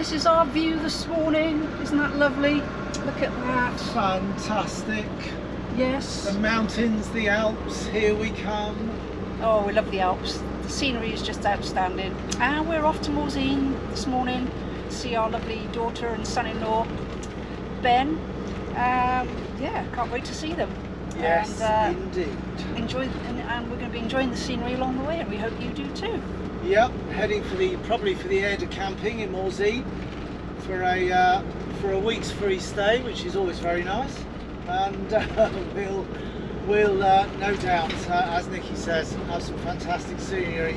this is our view this morning. Isn't that lovely? Look at that. Fantastic. Yes. The mountains, the Alps, here we come. Oh, we love the Alps. The scenery is just outstanding. And we're off to Morzine this morning to see our lovely daughter and son-in-law, Ben. Yeah, can't wait to see them. Yes, and, indeed. And we're going to be enjoying the scenery along the way, and we hope you do too. Yep, heading for probably for the Aire De Camping in Morzine for a week's free stay, which is always very nice. And we'll no doubt, as Nikki says, have some fantastic scenery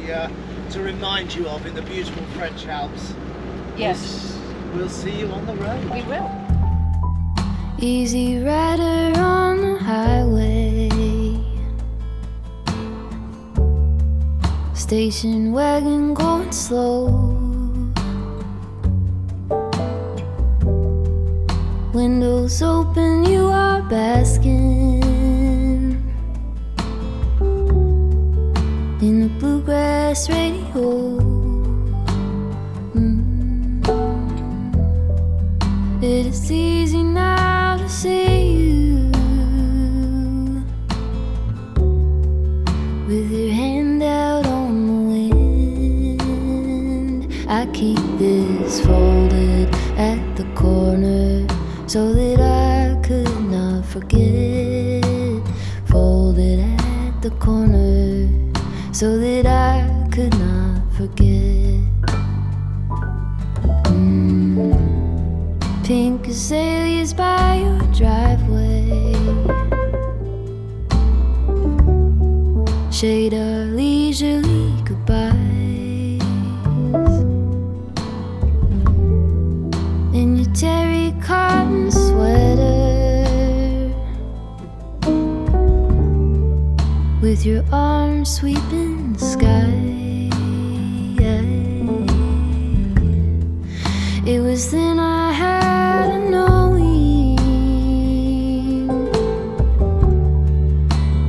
to remind you of in the beautiful French Alps. Yes. We'll see you on the road. We will. Easy rider on the highway, station wagon going slow, windows open, you are basking in the bluegrass radio. It is easy now to see you with your hand out on the wind. I keep this folded at the corner so that I could not forget. Folded at the corner so that I could not forget. Pink azaleas by your driveway, shade our leisurely goodbyes. In your terry cotton sweater, with your arms sweeping the sky. It was then I had a knowing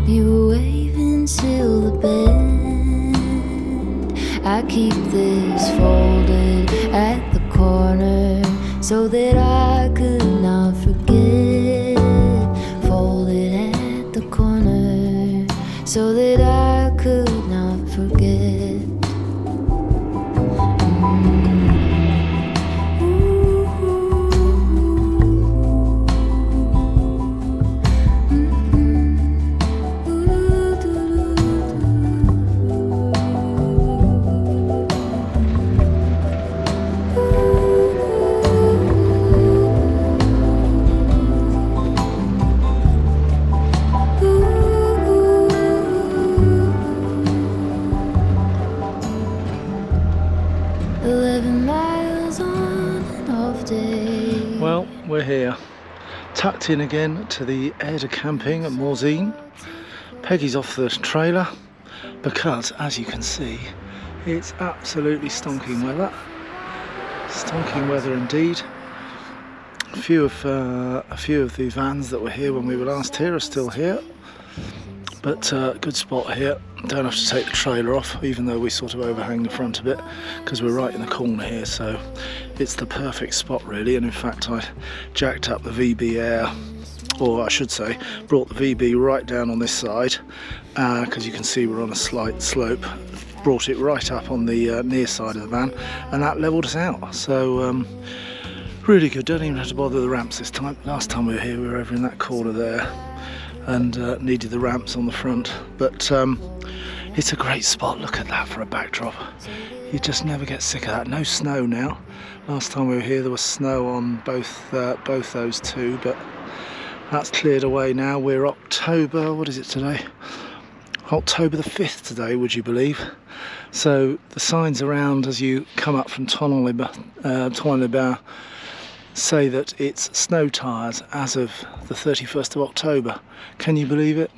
you were waving till the bend. I keep this folded at the corner so that I could not forget. Folded at the corner so that I could not forget. Well, we're here, tucked in again to the Aire De Camping at Morzine. Peggy's off the trailer because, as you can see, it's absolutely stonking weather. Stonking weather indeed. A few of the vans that were here when we were last here are still here, but good spot here. Don't have to take the trailer off, even though we sort of overhang the front a bit because we're right in the corner here, so it's the perfect spot really. And in fact, I jacked up the VB Air, or I should say brought the VB right down on this side because you can see we're on a slight slope. Brought it right up on the near side of the van, and that levelled us out. So really good. Don't even have to bother the ramps this time. Last time we were here we were over in that corner there and needed the ramps on the front, but it's a great spot. Look at that for a backdrop. You just never get sick of that. No snow now. Last time we were here there was snow on both those two, but that's cleared away now. We're October, what is it today? October the 5th today, would you believe? So the signs around as you come up from Teknoline say that it's snow tyres as of the 31st of October. Can you believe it?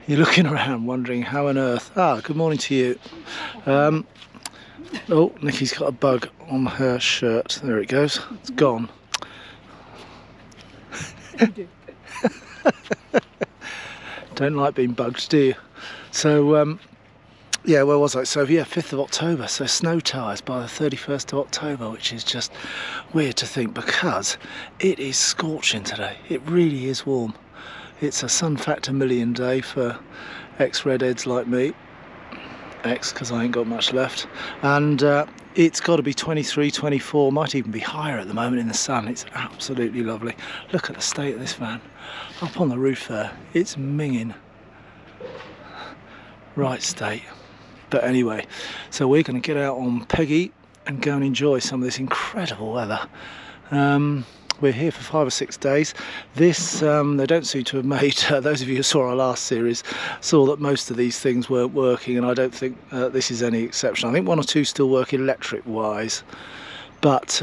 You're looking around wondering how on earth. Good morning to you. Oh, Nikki's got a bug on her shirt. There it goes. It's gone. Don't like being bugged, do you? So Yeah, where was I? So yeah, 5th of October, so snow tyres by the 31st of October, which is just weird to think because it is scorching today. It really is warm. It's a sun factor million day for ex-redheads like me. Ex, because I ain't got much left. And it's got to be 23, 24, might even be higher at the moment in the sun. It's absolutely lovely. Look at the state of this van. Up on the roof there, it's minging. Right state. But anyway, so we're going to get out on Peggy and go and enjoy some of this incredible weather. We're here for 5 or 6 days. This, they don't seem to have made, those of you who saw our last series saw that most of these things weren't working, and I don't think this is any exception. I think 1 or 2 still work electric wise, but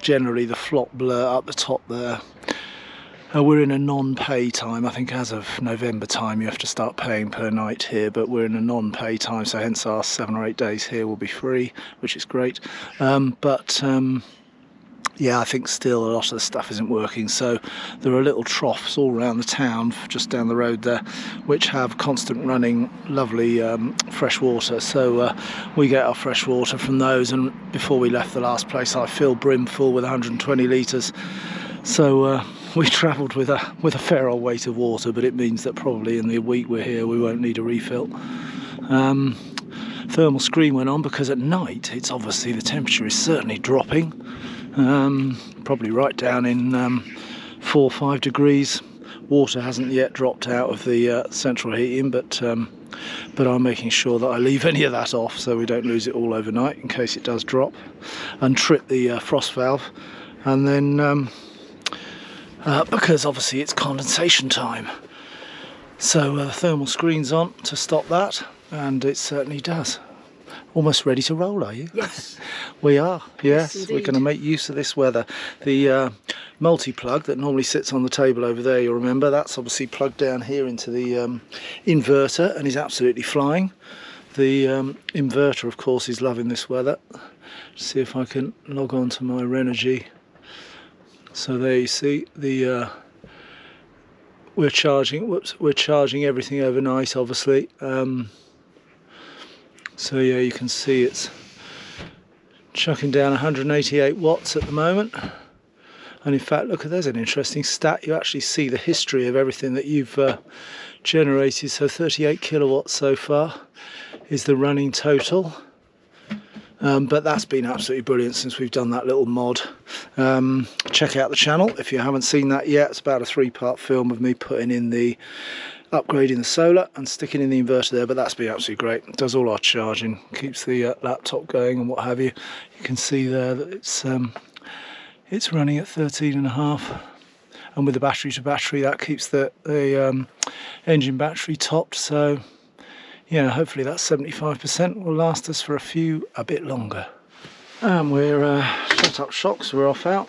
generally the flop blur up the top there. We're in a non-pay time. I think as of November time you have to start paying per night here, but we're in a non-pay time, so hence our 7 or 8 days here will be free, which is great. Yeah, I think still a lot of the stuff isn't working, so there are little troughs all around the town just down the road there which have constant running lovely fresh water, so we get our fresh water from those. And before we left the last place I filled brimful with 120 litres, so we travelled with a fair old weight of water, but it means that probably in the week we're here we won't need a refill. Thermal screen went on because at night it's obviously the temperature is certainly dropping, probably right down in 4 or 5 degrees. Water hasn't yet dropped out of the central heating, but I'm making sure that I leave any of that off so we don't lose it all overnight in case it does drop, and trip the frost valve. And then because obviously it's condensation time, so the thermal screen's on to stop that, and it certainly does. Almost ready to roll, are you? Yes. We are, yes. Yes, we're going to make use of this weather. The multi-plug that normally sits on the table over there, you'll remember, that's obviously plugged down here into the inverter and is absolutely flying. The inverter, of course, is loving this weather. See if I can log on to my Renogy. So there you see the we're charging everything overnight, obviously. So yeah, you can see it's chucking down 188 watts at the moment. And in fact, look, there's an interesting stat. You actually see the history of everything that you've generated. So 38 kilowatts so far is the running total. But that's been absolutely brilliant since we've done that little mod. Check out the channel if you haven't seen that yet. It's about a 3-part film of me putting in the upgrading the solar and sticking in the inverter there, but that's been absolutely great. It does all our charging, keeps the laptop going and what have you. You can see there that it's running at 13.5, and with the battery to battery that keeps the engine battery topped, so yeah, hopefully that 75% will last us for a bit longer. And we're shut up shocks, we're off out.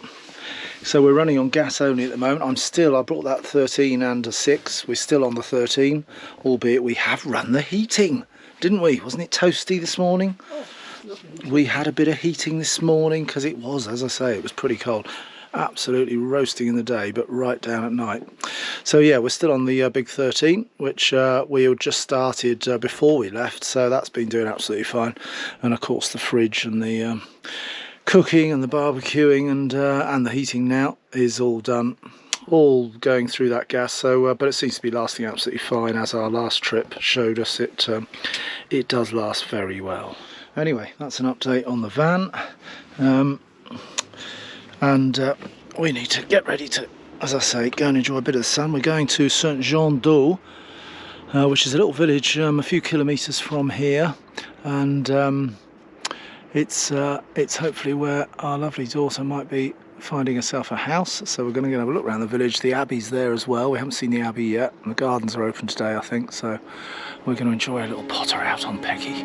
So we're running on gas only at the moment. I brought that 13 and a 6. We're still on the 13, albeit we have run the heating, didn't we? Wasn't it toasty this morning? Oh, lovely. We had a bit of heating this morning because it was, as I say, it was pretty cold. Absolutely roasting in the day, but right down at night. So yeah, we're still on the big 13, which we had just started before we left, so that's been doing absolutely fine. And of course the fridge and the cooking and the barbecuing and the heating now is all done, all going through that gas. So but it seems to be lasting absolutely fine, as our last trip showed us. It does last very well. Anyway, that's an update on the van, and we need to get ready to, as I say, go and enjoy a bit of the sun. We're going to Saint-Jean-d'Eau, which is a little village a few kilometres from here, and it's hopefully where our lovely daughter might be finding herself a house. So we're going to go have a look around the village. The Abbey's there as well. We haven't seen the Abbey yet, and the gardens are open today, I think, so we're going to enjoy a little potter out on Peggy.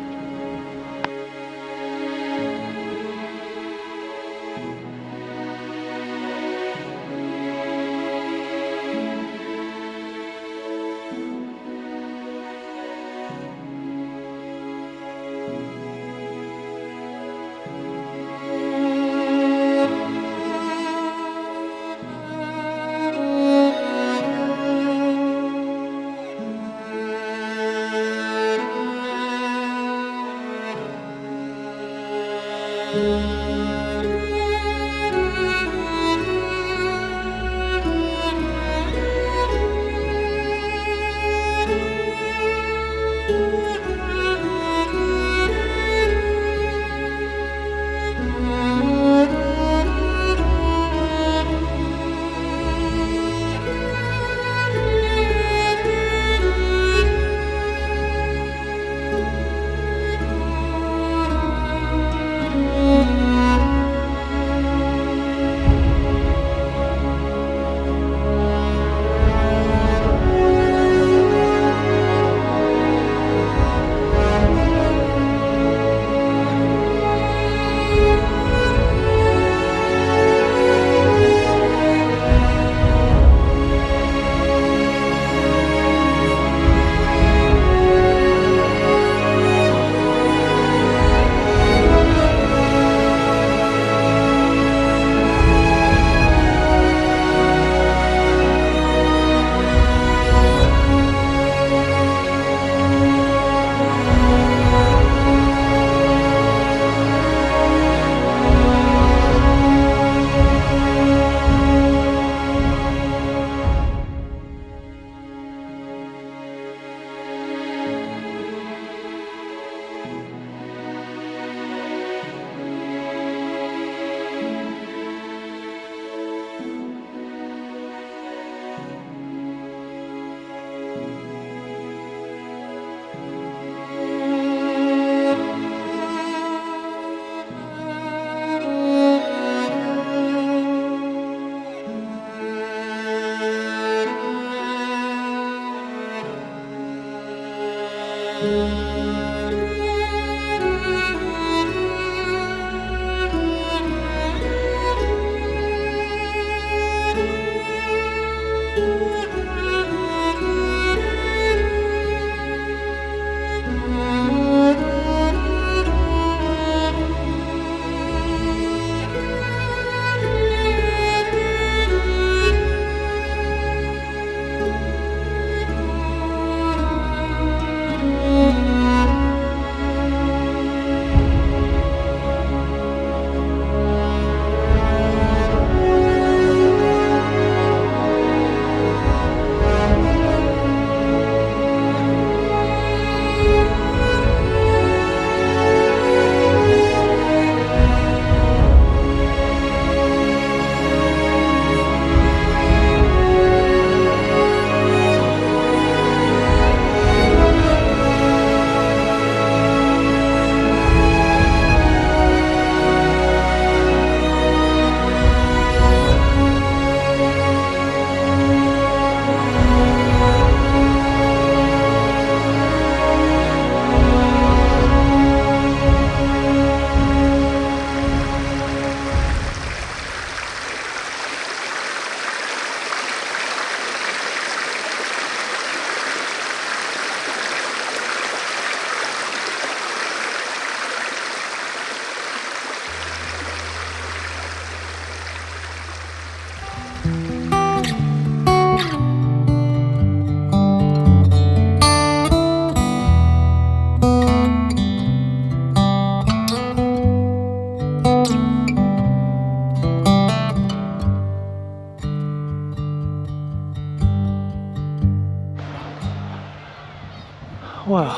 Well,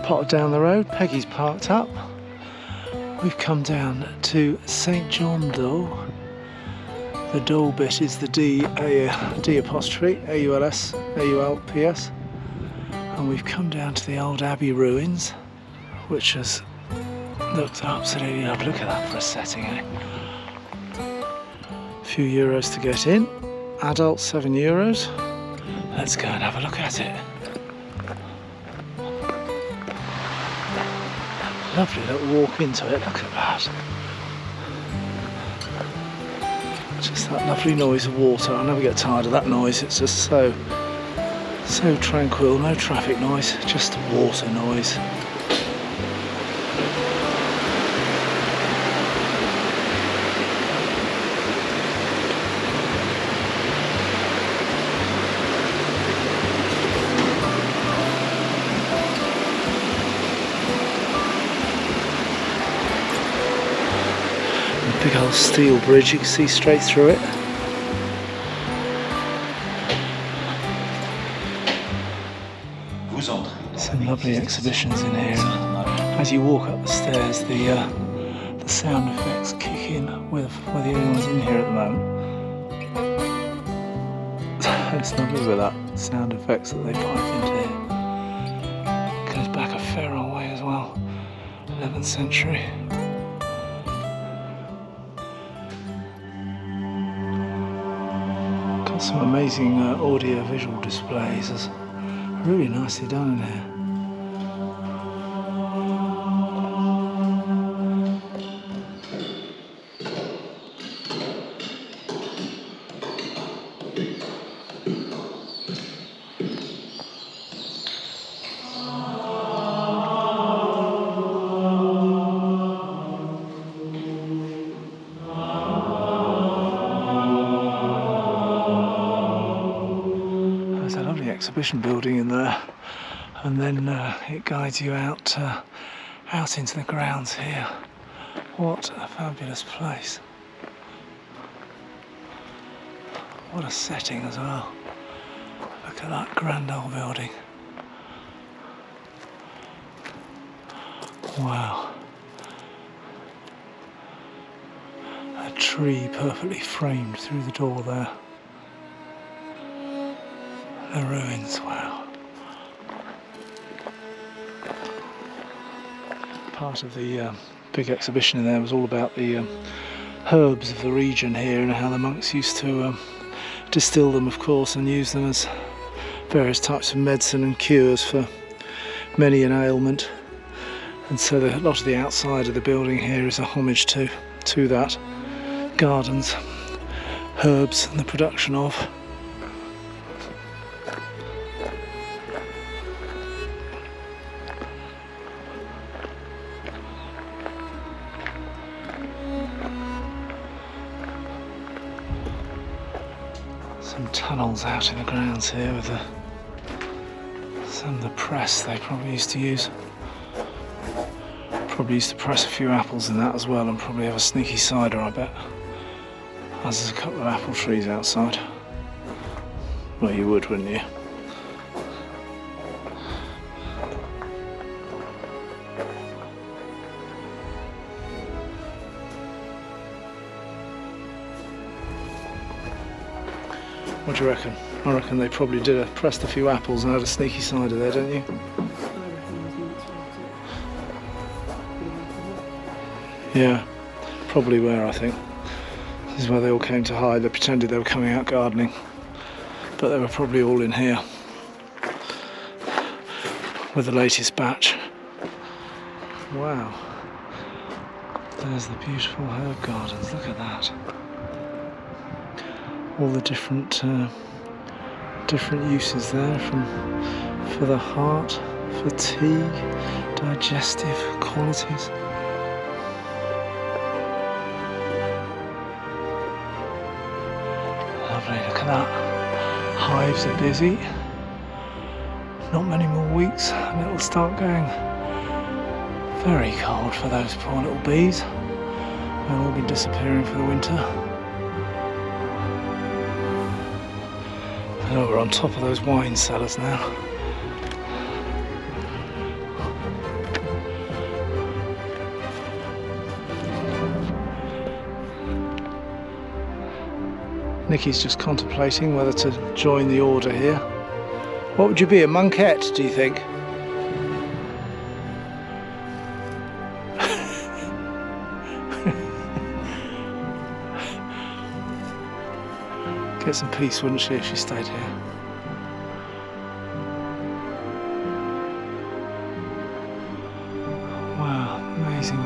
plotted down the road, Peggy's parked up. We've come down to St John d'Au. The Dole bit is the D apostrophe, A-U-L-S, A-U-L-P-S. And we've come down to the old Abbey ruins, which has looked absolutely lovely. Look at that for a setting, eh? A few euros to get in. Adult, €7. Let's go and have a look at it. Lovely little walk into it, look at that. Just that lovely noise of water. I never get tired of that noise. It's just so tranquil, no traffic noise, just water noise. Big old steel bridge, you can see straight through it. Some lovely exhibitions in here. As you walk up the stairs, the sound effects kick in, whether anyone's in here at the moment. It's lovely with that sound effects that they pipe into here. Goes back a fair old way as well, 11th century. Got some amazing audio-visual displays. It's really nicely done in here. Exhibition building in there, and then it guides you out into the grounds here. What a fabulous place. What a setting as well. Look at that grand old building. Wow. A tree perfectly framed through the door there. The ruins, wow. Part of the big exhibition in there was all about the herbs of the region here and how the monks used to distill them, of course, and use them as various types of medicine and cures for many an ailment. And so a lot of the outside of the building here is a homage to that. Gardens, herbs and the production of. Some tunnels out in the grounds here with some of the press they probably used to use. Probably used to press a few apples in that as well, and probably have a sneaky cider, I bet. As there's a couple of apple trees outside. Well, you would, wouldn't you? What do you reckon? I reckon they probably pressed a few apples and had a sneaky cider there, don't you? Yeah, probably were, I think. This is where they all came to hide. They pretended they were coming out gardening, but they were probably all in here with the latest batch. Wow. There's the beautiful herb gardens, look at that. All the different uses there, for the heart, fatigue, digestive qualities. Lovely, look at that. Hives are busy. Not many more weeks and it'll start going very cold for those poor little bees. They'll all be disappearing for the winter. Oh, we're on top of those wine cellars now. Nikki's just contemplating whether to join the order here. What would you be, a monkette, do you think? Get some peace, wouldn't she, if she stayed here? Wow, amazing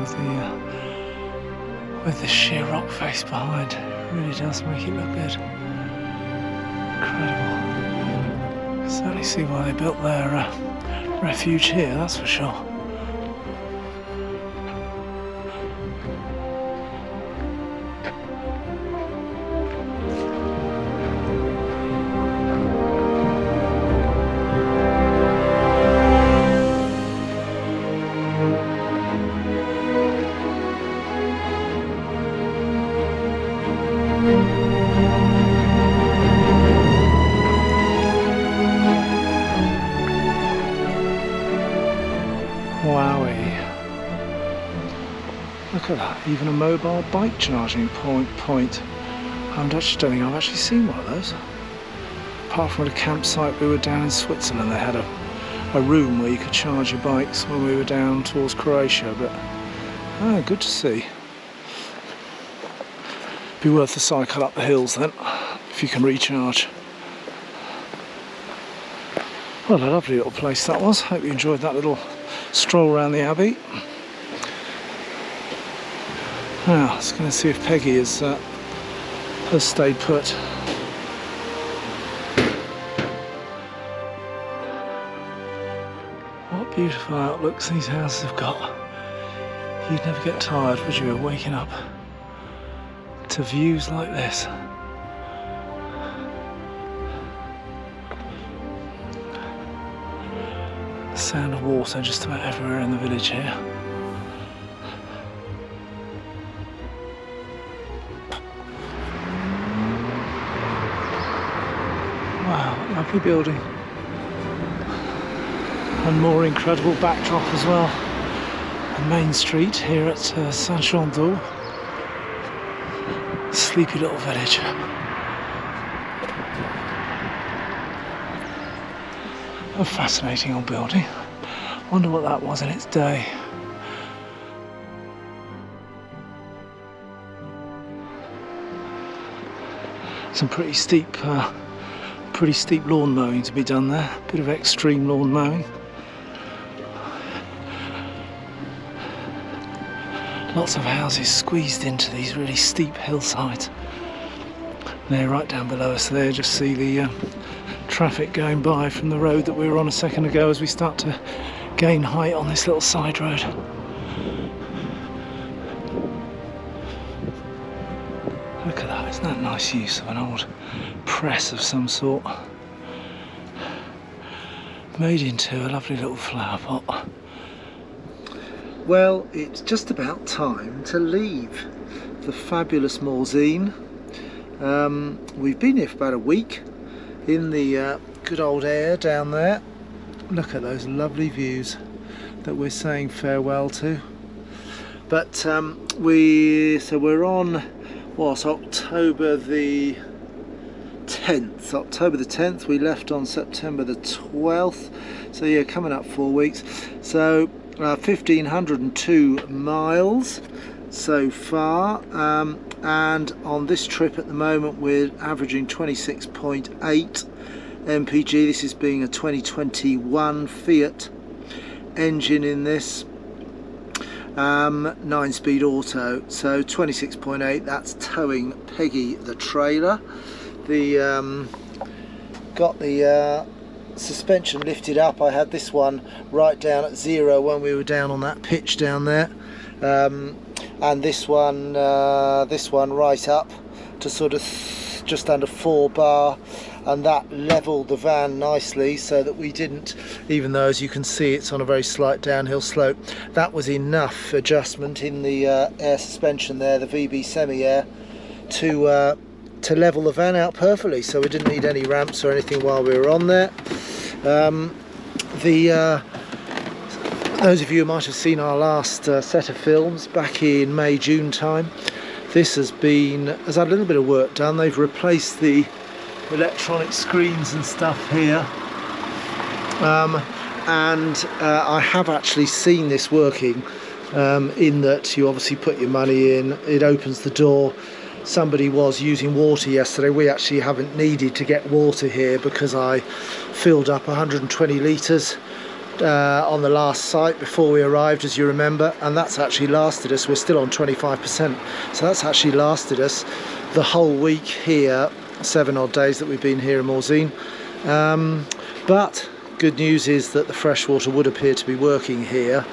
with the sheer rock face behind. It really does make it look good. Incredible. You can certainly see why they built their refuge here, that's for sure. Wowie. Look at that, even a mobile bike charging point. I don't think I've actually seen one of those. Apart from at a campsite we were down in Switzerland, they had a room where you could charge your bikes when we were down towards Croatia, but good to see. Be worth the cycle up the hills then, if you can recharge. Well, a lovely little place that was. Hope you enjoyed that little stroll around the Abbey. Now, I was going to see if Peggy has stayed put. What beautiful outlooks these houses have got. You'd never get tired, would you, of waking up to views like this? The sound of water just about everywhere in the village here. Wow, lovely building. And more incredible backdrop as well. The main street here at Saint-Jean-d'Eau. Sleepy little village. A fascinating old building. Wonder what that was in its day. Some pretty steep lawn mowing to be done there. Bit of extreme lawn mowing. Lots of houses squeezed into these really steep hillsides. There, right down below us there, just see the traffic going by from the road that we were on a second ago as we start to gain height on this little side road. Look at that, isn't that nice use of an old press of some sort? Made into a lovely little flower pot. Well, it's just about time to leave the fabulous Morzine. We've been here for about a week in the good old Aire down there. Look at those lovely views that we're saying farewell to. But we're on what, October the 10th. October the 10th. We left on September the 12th. So yeah, coming up 4 weeks. So 1,502 miles so far, and on this trip at the moment we're averaging 26.8 mpg. This is being a 2021 Fiat engine in this, 9-speed auto, so 26.8. that's towing Peggy the trailer. Got the suspension lifted up. I had this one right down at 0 when we were down on that pitch down there, and this one right up to sort of just under 4 bar, and that leveled the van nicely so that we didn't, even though as you can see it's on a very slight downhill slope, that was enough adjustment in the air suspension there, the VB Semi-Air, to level the van out perfectly, so we didn't need any ramps or anything while we were on there. Those of you who might have seen our last set of films back in May, June time, this has had a little bit of work done. They've replaced the electronic screens and stuff here, and I have actually seen this working, in that you obviously put your money in, it opens the door. Somebody was using water yesterday. We actually haven't needed to get water here because I filled up 120 litres on the last site before we arrived, as you remember, and that's actually lasted us. We're still on 25%, so that's actually lasted us the whole week here, 7 odd days that we've been here in Morzine. But good news is that the freshwater would appear to be working here.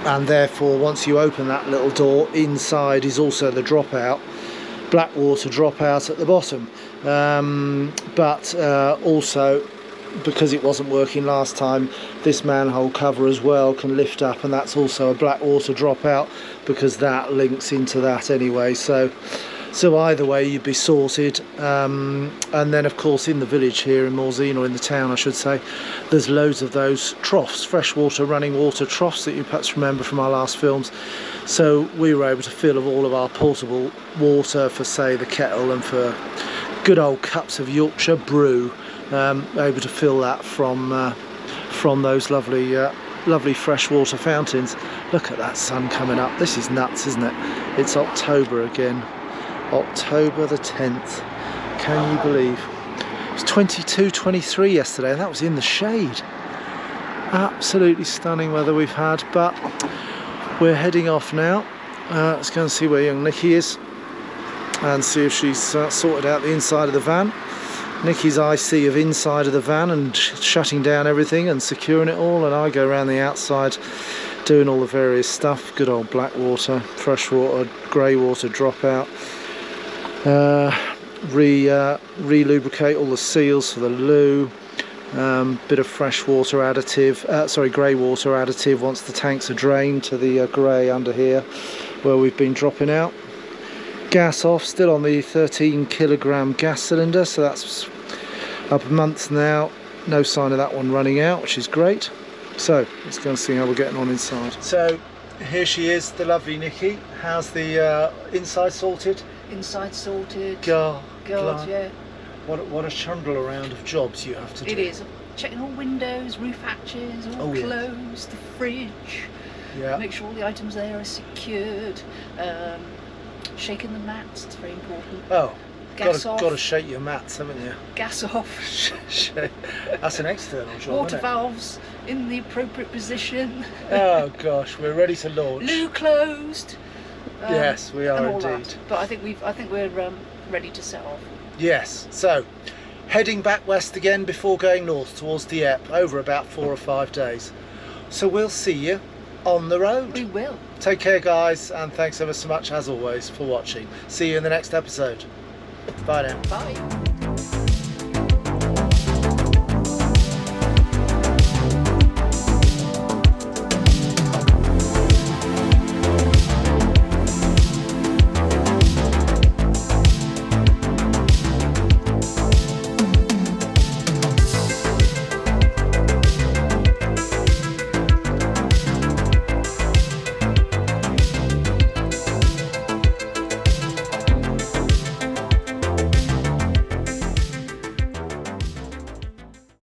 And therefore once you open that little door, inside is also the dropout, black water dropout at the bottom, but also because it wasn't working last time, this manhole cover as well can lift up, and that's also a black water dropout because that links into that anyway. So So either way you'd be sorted. And then of course in the village here in Morzine, or in the town I should say, there's loads of those troughs, freshwater running water troughs that you perhaps remember from our last films. So we were able to fill of all of our portable water for, say, the kettle, and for good old cups of Yorkshire brew, able to fill that from those lovely freshwater fountains. Look at that sun coming up. This is nuts, isn't it? It's October again. October the 10th. Can you believe? It was 22, 23 yesterday, and that was in the shade. Absolutely stunning weather we've had, but we're heading off now. Let's go and see where young Nikki is and see if she's sorted out the inside of the van. Nikki's IC of inside of the van and shutting down everything and securing it all, and I go around the outside doing all the various stuff. Good old black water, fresh water, grey water dropout, re-lubricate all the seals for the loo, bit of fresh water additive, sorry, grey water additive once the tanks are drained to the grey under here where we've been dropping out. Gas off, still on the 13 kilogram gas cylinder, so that's up a month now. No sign of that one running out, which is great. So let's go and see how we're getting on inside. So here she is, the lovely Nikki. How's the inside sorted? Inside sorted. God, yeah. What a trundle around of jobs you have to do. It is. Checking all windows, roof hatches, all closed, the fridge. Yeah. Make sure all the items there are secured. Shaking the mats, it's very important. Oh, Gas off. got to shake your mats, haven't you? Gas off. That's an external job, Water isn't it? valves in the appropriate position. Oh gosh, we're ready to launch. Loo closed. Yes, we are and all indeed. that. But I think we're ready to set off. Yes. So, heading back west again before going north towards Dieppe over about 4 or 5 days. So we'll see you on the road. We will. Take care, guys, and thanks ever so much as always for watching. See you in the next episode. Bye now. Bye.